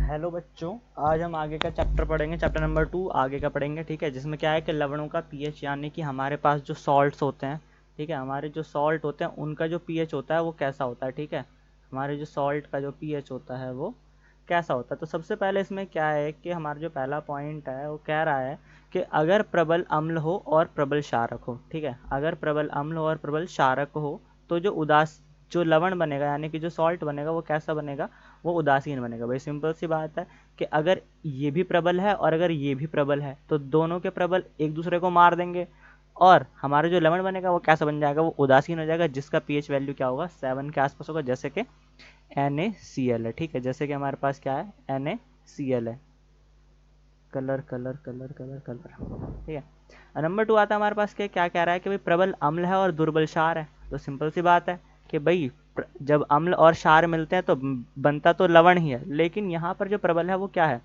Hello बच्चों, आज हम आगे का चैप्टर पढ़ेंगे। चैप्टर नंबर 2 आगे का पढ़ेंगे। ठीक है, जिसमें क्या है कि लवणों का पीएच, यानी कि हमारे पास जो सॉल्ट्स होते हैं, ठीक है, हमारे जो सॉल्ट होते हैं उनका जो पीएच होता है वो कैसा होता है। ठीक है, हमारे जो सॉल्ट का जो पीएच होता है वो कैसा होता है। तो सबसे पहले इसमें क्या है कि हमारा जो पहला पॉइंट है वो कह रहा है कि अगर प्रबल अम्ल हो और प्रबल क्षारक हो, ठीक है, अगर प्रबल अम्ल हो और प्रबल क्षारक हो तो जो लवण बनेगा, यानी कि जो सॉल्ट बनेगा वो कैसा बनेगा, वो उदासीन बनेगा। भाई सिंपल सी बात है कि अगर ये भी प्रबल है और अगर ये भी प्रबल है तो दोनों के प्रबल एक दूसरे को मार देंगे और हमारा जो लवण बनेगा वो कैसा बन जाएगा, वो उदासीन हो जाएगा, जिसका पीएच वैल्यू क्या होगा, 7 के आसपास होगा, जैसे कि NaCl है। ठीक है, जैसे कि हमारे पास क्या है, NaCl है। Colour colour colour colour colour, ठीक है। नंबर 2 आता है हमारे पास, क्या कह रहा है कि भाई प्रबल अम्ल है और दुर्बल क्षार है। तो सिंपल सी बात है कि भाई जब अम्ल और क्षार मिलते हैं तो बनता तो लवण ही है, लेकिन यहाँ पर जो प्रबल है वो क्या है,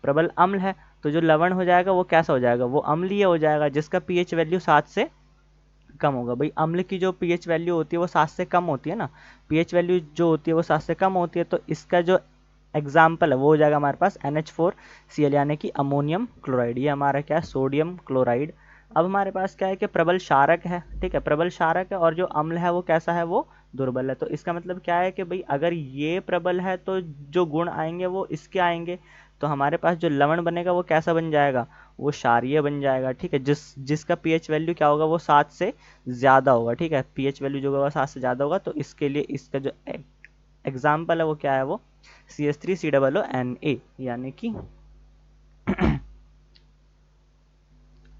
प्रबल अम्ल है। तो जो लवण हो जाएगा वो कैसा हो जाएगा, वो अम्लीय हो जाएगा, जिसका पीएच वैल्यू 7 से कम होगा। भाई अम्ल की जो पीएच वैल्यू होती है वो 7 से कम होती है ना, पीएच वैल्यू जो होती है वो 7 से कम होती है। तो इसका जो एग्जाम्पल है वो हो जाएगा हमारे पास NH4Cl, यानी कि अमोनियम क्लोराइड। ये हमारा क्या है, सोडियम क्लोराइड। अब हमारे पास क्या है कि प्रबल क्षारक है, ठीक है, प्रबल क्षारक है और जो अम्ल है वो कैसा है, वो दुर्बल है। तो इसका मतलब क्या है कि भाई अगर ये प्रबल है तो जो गुण आएंगे वो इसके आएंगे, तो हमारे पास जो लवण बनेगा वो कैसा बन जाएगा, वो क्षारीय बन जाएगा। ठीक है, जिसका पीएच वैल्यू क्या होगा, वो 7 से ज़्यादा होगा। ठीक है, पीएच वैल्यू जो होगा 7 से ज़्यादा होगा। तो इसके लिए इसका जो एग्जाम्पल है वो क्या है, वो CH3COONA, यानी कि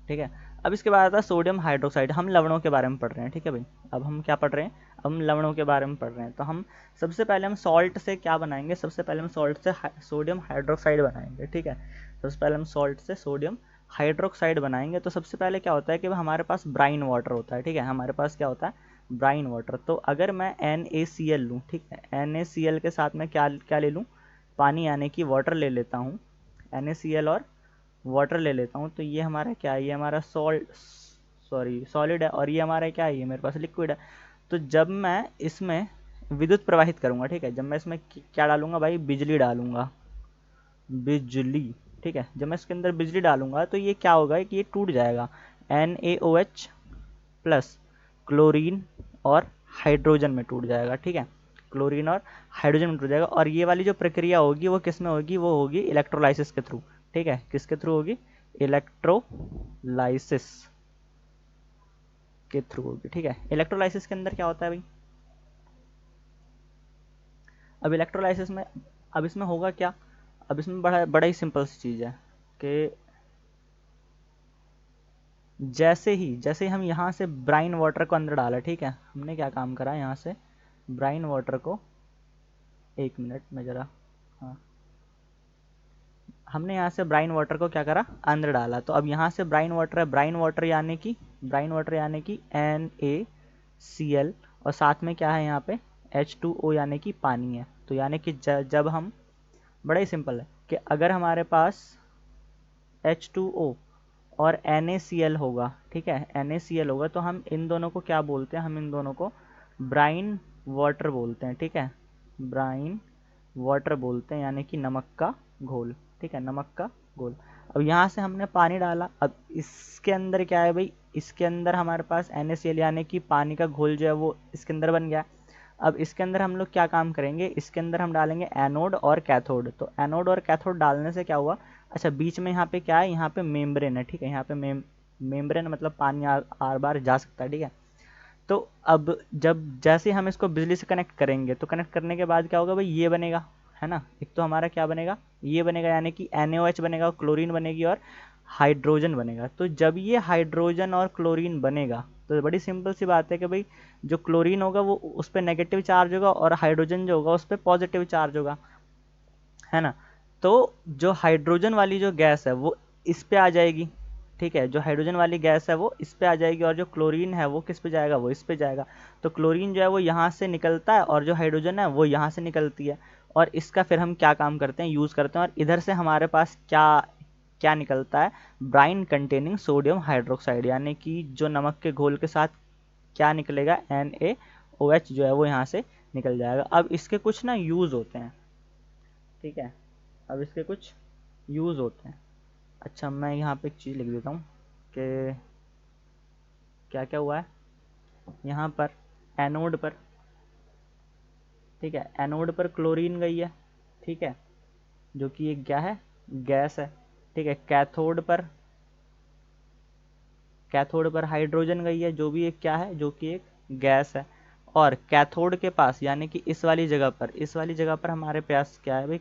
ठीक है। अब इसके बाद आता है सोडियम हाइड्रोक्साइड। हम लवणों के बारे में पढ़ रहे हैं, ठीक है भाई। अब हम क्या पढ़ रहे हैं, हम लवणों के बारे में पढ़ रहे हैं। तो हम सबसे पहले हम सॉल्ट से क्या बनाएंगे, सबसे पहले हम सॉल्ट से सोडियम हाइड्रोक्साइड बनाएंगे। ठीक है, सबसे पहले हम सॉल्ट से सोडियम हाइड्रोक्साइड बनाएंगे। तो सबसे पहले क्या होता है कि हमारे पास ब्राइन वाटर होता है। ठीक है, हमारे पास क्या होता है, ब्राइन वाटर। तो अगर मैं NaCl लूँ, ठीक है, NaCl के साथ में क्या क्या ले लूँ, पानी, यानी कि वाटर ले लेता हूँ, NaCl और वाटर ले लेता हूँ। तो ये हमारा क्या है, ये हमारा सॉलिड है, और ये हमारा क्या है, ये मेरे पास लिक्विड है। तो जब मैं इसमें विद्युत प्रवाहित करूंगा, ठीक है, जब मैं इसमें क्या डालूंगा भाई, बिजली डालूंगा, बिजली। ठीक है, जब मैं इसके अंदर बिजली डालूंगा तो ये क्या होगा कि ये टूट जाएगा, NaOH प्लस क्लोरीन और हाइड्रोजन में टूट जाएगा। ठीक है, क्लोरीन और हाइड्रोजन में टूट जाएगा। और ये वाली जो प्रक्रिया होगी वो किस में होगी, वो होगी इलेक्ट्रोलाइसिस के थ्रू। ठीक है, किसके थ्रू होगी, इलेक्ट्रोलाइसिस के थ्रू होगी। ठीक है, इलेक्ट्रोलाइसिस के अंदर क्या होता है भाई, अब इलेक्ट्रोलाइसिस में, अब इसमें होगा क्या, अब इसमें बड़ा बड़ा ही सिंपल सी चीज़ है कि जैसे ही हम यहाँ से ब्राइन वाटर को अंदर डाला, ठीक है, हमने क्या काम करा, यहाँ से ब्राइन वाटर को, एक मिनट में ज़रा, हाँ, हमने यहाँ से ब्राइन वाटर को क्या करा, अंदर डाला। तो अब यहाँ से ब्राइन वाटर है, ब्राइन वाटर यानी कि NaCl, और साथ में क्या है यहाँ पे H2O, यानी कि पानी है। तो यानी कि जब हम, बड़ा ही सिंपल है कि अगर हमारे पास H2O और NaCl होगा, ठीक है, NaCl होगा, तो हम इन दोनों को क्या बोलते हैं, हम इन दोनों को ब्राइन वाटर बोलते हैं। ठीक है, ब्राइन वाटर बोलते हैं, यानी कि नमक का घोल। ठीक है, नमक का घोल। अब यहाँ से हमने पानी डाला, अब इसके अंदर क्या है भाई, इसके अंदर हमारे पास NaCl, यानी कि पानी का घोल जो है वो इसके अंदर बन गया। अब इसके अंदर हम लोग क्या काम करेंगे, इसके अंदर हम डालेंगे एनोड और कैथोड। तो एनोड और कैथोड डालने से क्या हुआ, अच्छा बीच में यहाँ पे क्या है, यहाँ पे मेम्ब्रेन है। ठीक है, यहाँ पे मेम्ब्रेन मतलब पानी आर बार जा सकता है। ठीक है, तो अब जब जैसे हम इसको बिजली से कनेक्ट करेंगे तो कनेक्ट करने के बाद क्या होगा भाई, ये बनेगा, है ना, एक तो हमारा क्या बनेगा, ये बनेगा, यानी कि NaOH बनेगा, क्लोरीन बनेगी और हाइड्रोजन बनेगा। तो जब ये हाइड्रोजन और क्लोरीन बनेगा तो बड़ी सिंपल सी बात है कि भाई जो क्लोरीन होगा वो उस पर नेगेटिव चार्ज होगा और हाइड्रोजन जो होगा उस पर पॉजिटिव चार्ज होगा, है ना। तो जो हाइड्रोजन वाली जो गैस है वो इस पे आ जाएगी। ठीक है, जो हाइड्रोजन वाली गैस है वो इस पे आ जाएगी और जो क्लोरीन है वो किस पे जाएगा, वो इस पे जाएगा। तो क्लोरीन जो है वो यहाँ से निकलता है और जो हाइड्रोजन है वो यहाँ से निकलती है, और इसका फिर हम क्या काम करते हैं, यूज़ करते हैं। और इधर से हमारे पास क्या क्या निकलता है, ब्राइन कंटेनिंग सोडियम हाइड्रोक्साइड, यानी कि जो नमक के घोल के साथ क्या निकलेगा, NaOH जो है वो यहाँ से निकल जाएगा। अब इसके कुछ ना यूज़ होते हैं, ठीक है, अब इसके कुछ यूज़ होते हैं। अच्छा, मैं यहाँ पे एक चीज़ लिख देता हूँ कि क्या क्या हुआ है यहाँ पर। एनोड पर, ठीक है, एनोड पर क्लोरीन गई है, ठीक है, जो कि एक क्या है, गैस है, ठीक है। कैथोड पर हाइड्रोजन गई है, जो भी एक क्या है, जो कि एक गैस है। और कैथोड के पास यानी कि इस वाली जगह पर हमारे पास क्या है भाई,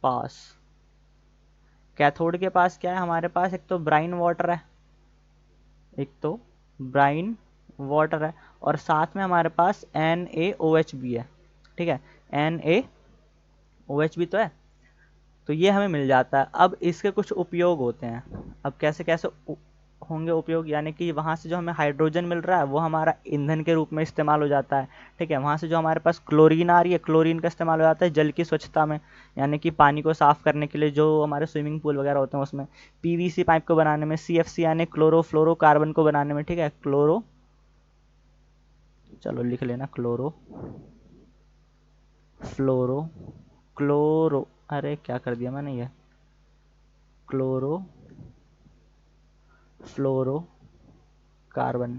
पास कैथोड के पास क्या है हमारे पास, एक तो ब्राइन वाटर है, एक तो ब्राइन वाटर है, और साथ में हमारे पास NaOH भी है, ठीक है, NaOH भी तो है। तो ये हमें मिल जाता है। अब इसके कुछ उपयोग होते हैं। अब कैसे कैसे होंगे उपयोग, यानी कि वहाँ से जो हमें हाइड्रोजन मिल रहा है वो हमारा ईंधन के रूप में इस्तेमाल हो जाता है, ठीक है। वहाँ से जो हमारे पास क्लोरीन आ रही है, क्लोरीन का इस्तेमाल हो जाता है जल की स्वच्छता में, यानी कि पानी को साफ करने के लिए, जो हमारे स्विमिंग पूल वगैरह होते हैं उसमें, पीवीसी पाइप को बनाने में, CFC यानी क्लोरोफ्लोरोकार्बन को बनाने में, ठीक है, चलो लिख लेना, फ्लोरो क्लोरो अरे क्या कर दिया मैंने, ये क्लोरो फ्लोरो कार्बन,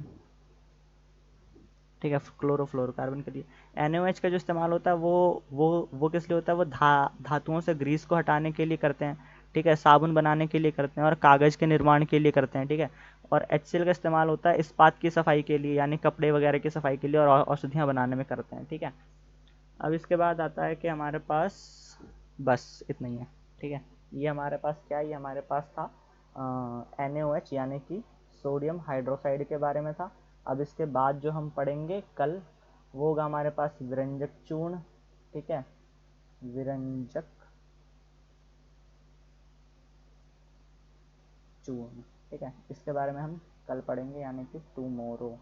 ठीक है, क्लोरोफ्लोरोकार्बन के लिए। NaOH का जो इस्तेमाल होता है वो किस लिए होता है, वो धातुओं से ग्रीस को हटाने के लिए करते हैं, ठीक है, साबुन बनाने के लिए करते हैं, और कागज़ के निर्माण के लिए करते हैं, ठीक है। और HCl का इस्तेमाल होता है इस्पात की सफाई के लिए, यानी कपड़े वगैरह की सफाई के लिए, और औषधियाँ बनाने में करते हैं, ठीक है। अब इसके बाद आता है कि हमारे पास बस इतना ही है, ठीक है। ये हमारे पास क्या है, ये हमारे पास था NaOH यानी कि सोडियम हाइड्रोक्साइड के बारे में था। अब इसके बाद जो हम पढ़ेंगे कल, वो होगा हमारे पास विरंजक चूर्ण, ठीक है, विरंजक चूर्ण, ठीक है। इसके बारे में हम कल पढ़ेंगे, यानी कि टुमारो।